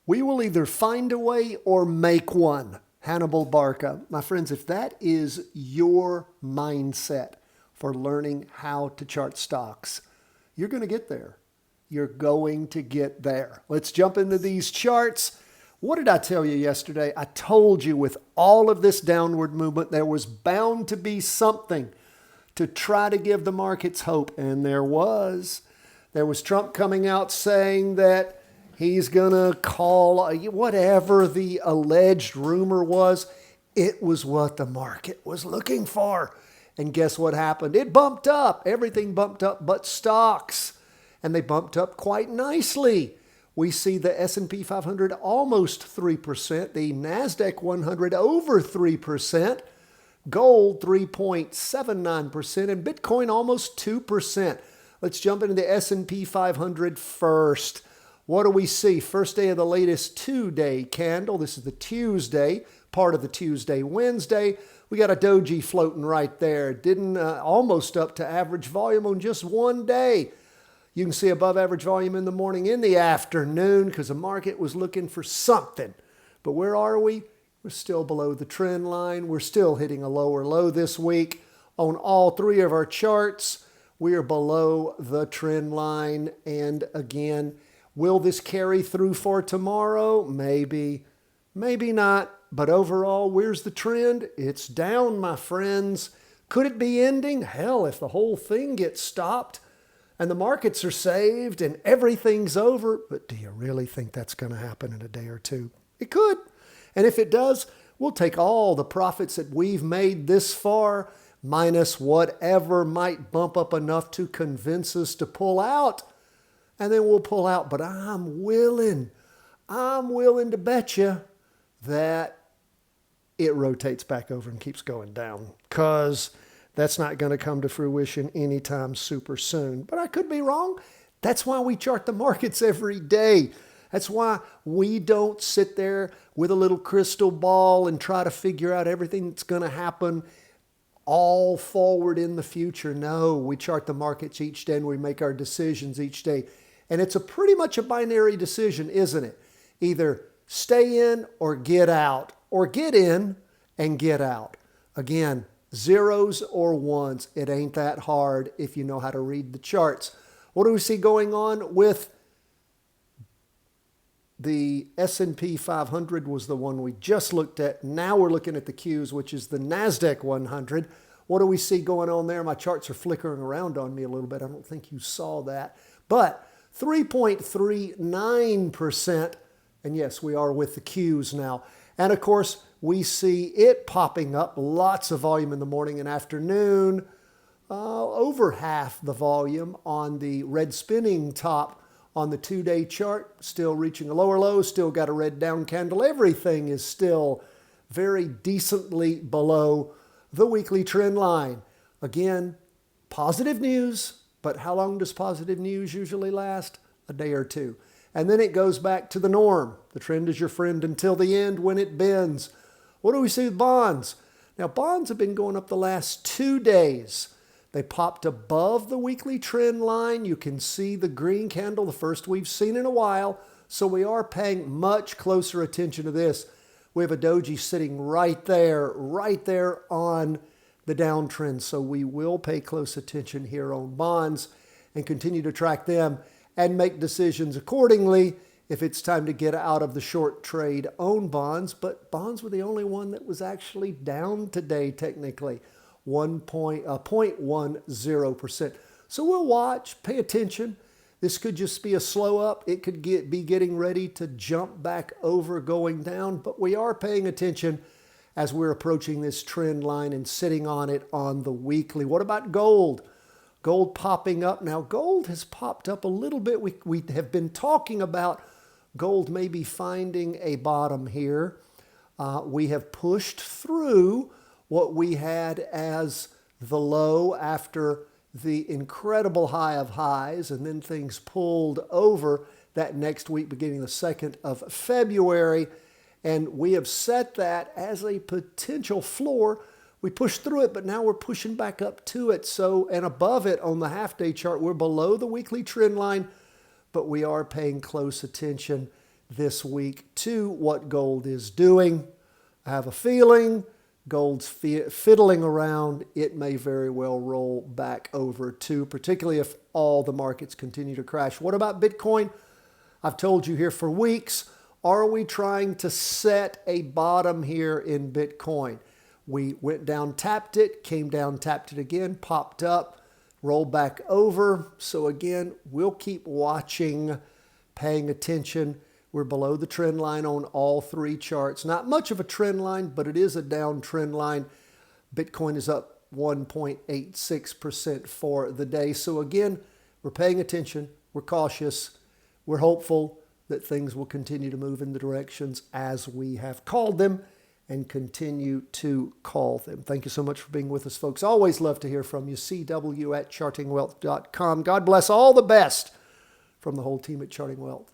We will either find a way or make one. Hannibal Barca. My friends, if that is your mindset for learning how to chart stocks, you're going to get there. You're going to get there. Let's jump into these charts. What did I tell you yesterday? I told you with all of this downward movement, there was bound to be something to try to give the markets hope. And there was. There was Trump coming out saying that he's going to call whatever the alleged rumor was. It was what the market was looking for. And guess what happened? It bumped up. Everything bumped up but stocks. And they bumped up quite nicely. We see the S&P 500 almost 3%, the NASDAQ 100 over 3%, gold 3.79%, and Bitcoin almost 2%. Let's jump into the S&P 500 first. What do we see? First day of the latest two-day candle. This is the Tuesday, part of the Tuesday, Wednesday. We got a doji floating right there. Didn't almost up to average volume on just one day. You can see above average volume in the morning, in the afternoon, because the market was looking for something. But where are we? We're still below the trend line. We're still hitting a lower low this week. On all three of our charts, we are below the trend line. And again, will this carry through for tomorrow? Maybe, maybe not. But overall, where's the trend? It's down, my friends. Could it be ending? Hell, if the whole thing gets stopped and the markets are saved and everything's over. But do you really think that's going to happen in a day or two? It could. And if it does, we'll take all the profits that we've made this far, minus whatever might bump up enough to convince us to pull out. And then we'll pull out. But I'm willing to bet you that it rotates back over and keeps going down, because that's not going to come to fruition anytime super soon. But I could be wrong. That's why we chart the markets every day. That's why we don't sit there with a little crystal ball and try to figure out everything that's going to happen all forward in the future. No, we chart the markets each day and we make our decisions each day. And it's pretty much a binary decision, isn't it? Either stay in or get out, or get in and get out. Again, zeros or ones. It ain't that hard if you know how to read the charts. What do we see going on with the S&P 500 was the one we just looked at. Now we're looking at the Qs, which is the NASDAQ 100. What do we see going on there? My charts are flickering around on me a little bit. I don't think you saw that. But 3.39%. And yes, we are with the Qs now. And of course, we see it popping up. Lots of volume in the morning and afternoon. Over half the volume on the red spinning top on the two-day chart. Still reaching a lower low. Still got a red down candle. Everything is still very decently below the weekly trend line. Again, positive news. But how long does positive news usually last? A day or two. And then it goes back to the norm. The trend is your friend until the end when it bends. What do we see with bonds? Now, bonds have been going up the last 2 days. They popped above the weekly trend line. You can see the green candle, the first we've seen in a while. So we are paying much closer attention to this. We have a doji sitting right there on the downtrend. So we will pay close attention here on bonds and continue to track them and make decisions accordingly if it's time to get out of the short trade on bonds. But bonds were the only one that was actually down today, technically, 0.10%. So we'll watch, pay attention. This could just be a slow up. It could be getting ready to jump back over going down. But we are paying attention as we're approaching this trend line and sitting on it on the weekly. What about gold? Gold popping up. Now, gold has popped up a little bit. We have been talking about gold maybe finding a bottom here. We have pushed through what we had as the low after the incredible high of highs, and then things pulled over that next week, beginning the 2nd of February. And we have set that as a potential floor. We pushed through it, but now we're pushing back up to it. So, and above it on the half-day chart, we're below the weekly trend line, but we are paying close attention. this week to what gold is doing. I have a feeling gold's fiddling around. It may very well roll back over too, particularly if all the markets continue to crash. What about Bitcoin? I've told you here for weeks, are we trying to set a bottom here in Bitcoin? We went down, tapped it, came down, tapped it again, popped up, rolled back over. So again, we'll keep watching, paying attention. We're below the trend line on all three charts. Not much of a trend line, but it is a down trend line. Bitcoin is up 1.86% for the day. So again, we're paying attention. We're cautious. We're hopeful that things will continue to move in the directions as we have called them and continue to call them. Thank you so much for being with us, folks. Always love to hear from you. CW@chartingwealth.com. God bless. All the best from the whole team at Charting Wealth.